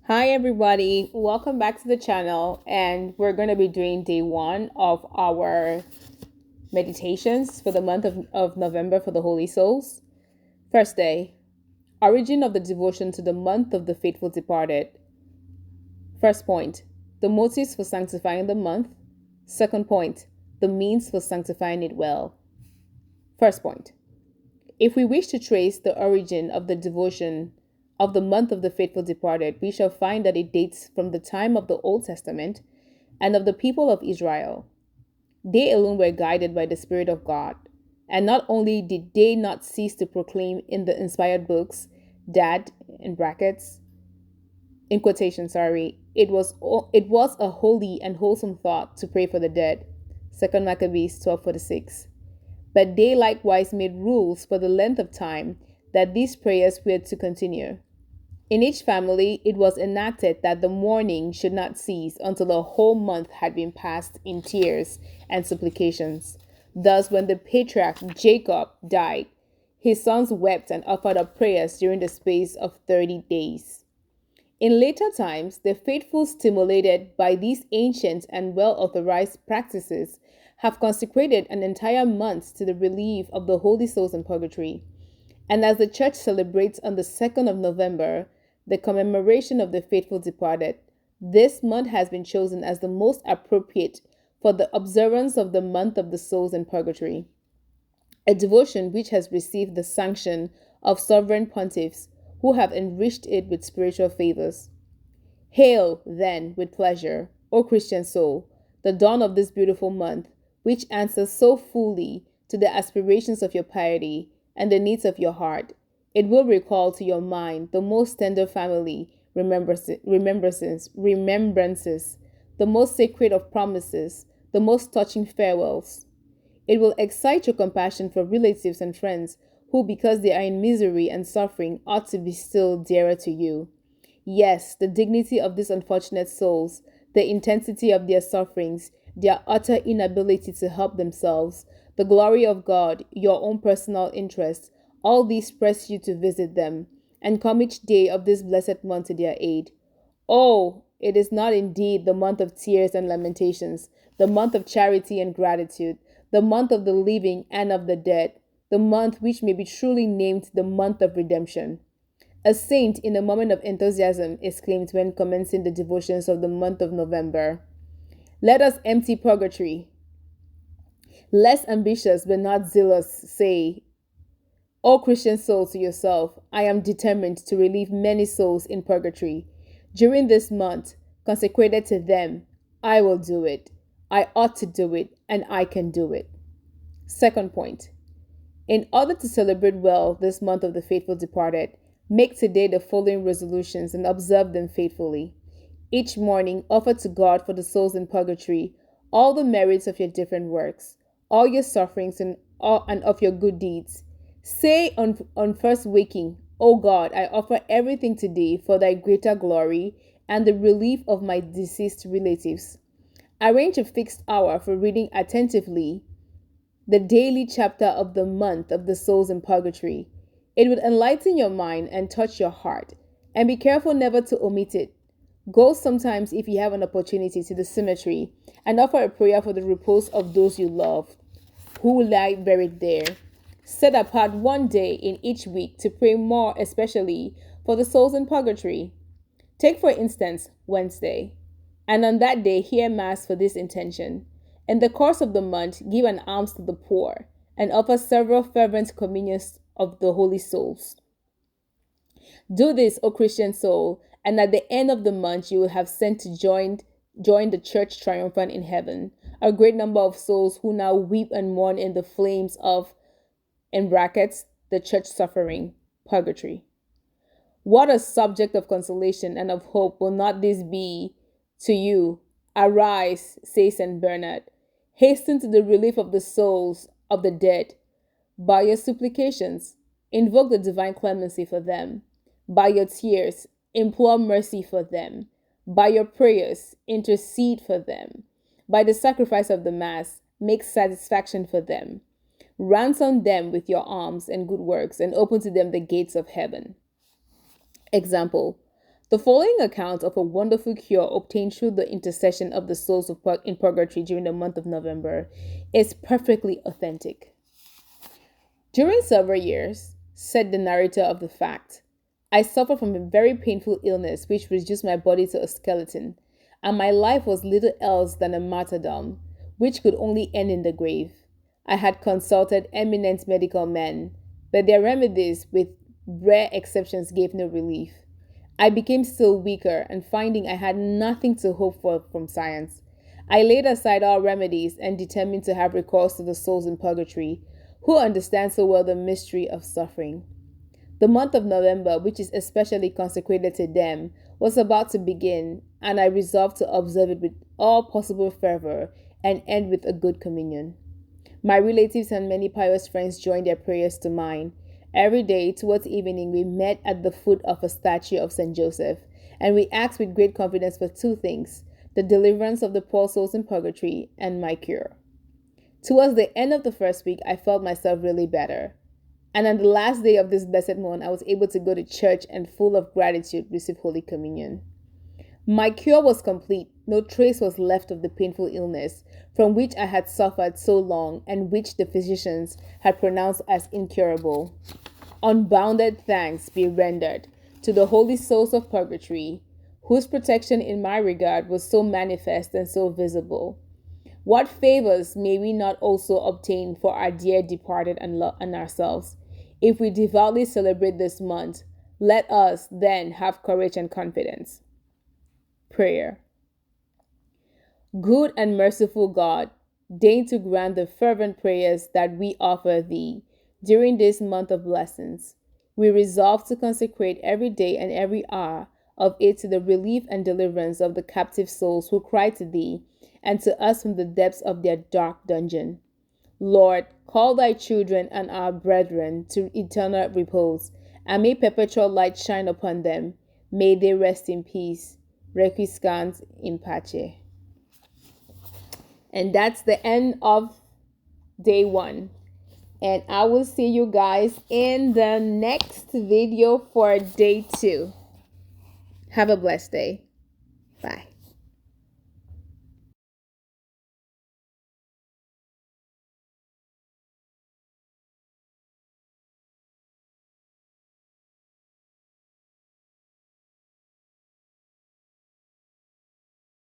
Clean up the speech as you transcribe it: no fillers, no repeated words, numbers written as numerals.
Hi, everybody. Welcome back to the channel. And we're going to be doing day one of our meditations for the month of November for the Holy Souls. First day, origin of the devotion to the month of the faithful departed. First point, the motives for sanctifying the month. Second point, the means for sanctifying it well. First point, if we wish to trace the origin of the devotion of the month of the faithful departed, we shall find that it dates from the time of the Old Testament and of the people of Israel. They alone were guided by the Spirit of God, and not only did they not cease to proclaim in the inspired books that, in brackets, in quotation, it was a holy and wholesome thought to pray for the dead. 2 Maccabees 12:46. But they likewise made rules for the length of time that these prayers were to continue. In each family, it was enacted that the mourning should not cease until a whole month had been passed in tears and supplications. Thus, when the patriarch Jacob died, his sons wept and offered up prayers during the space of 30 days. In later times, the faithful, stimulated by these ancient and well-authorized practices, have consecrated an entire month to the relief of the holy souls in purgatory. And as the church celebrates on the 2nd of November, the commemoration of the faithful departed, this month has been chosen as the most appropriate for the observance of the month of the souls in purgatory, a devotion which has received the sanction of sovereign pontiffs who have enriched it with spiritual favors. Hail, then, with pleasure, O Christian soul, the dawn of this beautiful month, which answers so fully to the aspirations of your piety and the needs of your heart. It will recall to your mind the most tender family remembrances, the most sacred of promises, the most touching farewells. It will excite your compassion for relatives and friends who, because they are in misery and suffering, ought to be still dearer to you. Yes, the dignity of these unfortunate souls, the intensity of their sufferings, their utter inability to help themselves, the glory of God, your own personal interest, all these press you to visit them, and come each day of this blessed month to their aid. Oh, it is not indeed the month of tears and lamentations, the month of charity and gratitude, the month of the living and of the dead, the month which may be truly named the month of redemption. A saint in a moment of enthusiasm exclaimed when commencing the devotions of the month of November, "Let us empty purgatory." Less ambitious but not zealous, say, O Christian soul, to yourself, I am determined to relieve many souls in purgatory. During this month, consecrated to them, I will do it. I ought to do it, and I can do it. Second point, in order to celebrate well this month of the faithful departed, make today the following resolutions and observe them faithfully. Each morning, offer to God for the souls in purgatory all the merits of your different works, all your sufferings, and of your good deeds. Say on first waking, O God, I offer everything today for thy greater glory and the relief of my deceased relatives. Arrange a fixed hour for reading attentively the daily chapter of the month of the souls in purgatory. It would enlighten your mind and touch your heart, and be careful never to omit it. Go sometimes, if you have an opportunity, to the cemetery and offer a prayer for the repose of those you love who lie buried there. Set apart one day in each week to pray more, especially for the souls in purgatory. Take, for instance, Wednesday, and on that day hear Mass for this intention. In the course of the month, give an alms to the poor and offer several fervent communions of the holy souls. Do this, O Christian soul, and at the end of the month you will have sent to join the church triumphant in heaven, a great number of souls who now weep and mourn in the flames of, in brackets, the church suffering, purgatory. What a subject of consolation and of hope will not this be to you? Arise, says St. Bernard. Hasten to the relief of the souls of the dead. By your supplications, invoke the divine clemency for them. By your tears, implore mercy for them. By your prayers, intercede for them. By the sacrifice of the Mass, make satisfaction for them. Ransom them with your alms and good works, and open to them the gates of heaven. Example, The following account of a wonderful cure obtained through the intercession of the souls in purgatory during the month of November is perfectly authentic. During several years, said the narrator of the fact, I suffered from a very painful illness which reduced my body to a skeleton, and my life was little else than a martyrdom, which could only end in the grave. I had consulted eminent medical men, but their remedies, with rare exceptions, gave no relief. I became still weaker, and finding I had nothing to hope for from science, I laid aside all remedies and determined to have recourse to the souls in purgatory, who understand so well the mystery of suffering. The month of November, which is especially consecrated to them, was about to begin, and I resolved to observe it with all possible fervor and end with a good communion. My relatives and many pious friends joined their prayers to mine. Every day, towards evening, we met at the foot of a statue of St. Joseph, and we asked with great confidence for two things: the deliverance of the poor souls in purgatory and my cure. Towards the end of the first week, I felt myself really better. And on the last day of this blessed month, I was able to go to church and, full of gratitude, receive Holy Communion. My cure was complete. No trace was left of the painful illness from which I had suffered so long and which the physicians had pronounced as incurable. Unbounded thanks be rendered to the holy souls of purgatory, whose protection in my regard was so manifest and so visible. What favors may we not also obtain for our dear departed and ourselves? If we devoutly celebrate this month, let us then have courage and confidence. Prayer. Good and merciful God, deign to grant the fervent prayers that we offer Thee during this month of blessings. We resolve to consecrate every day and every hour of it to the relief and deliverance of the captive souls who cry to Thee and to us from the depths of their dark dungeon. Lord, call Thy children and our brethren to eternal repose, and may perpetual light shine upon them. May they rest in peace. Requiescant in pace. And that's the end of day 1. And I will see you guys in the next video for day 2. Have a blessed day. Bye.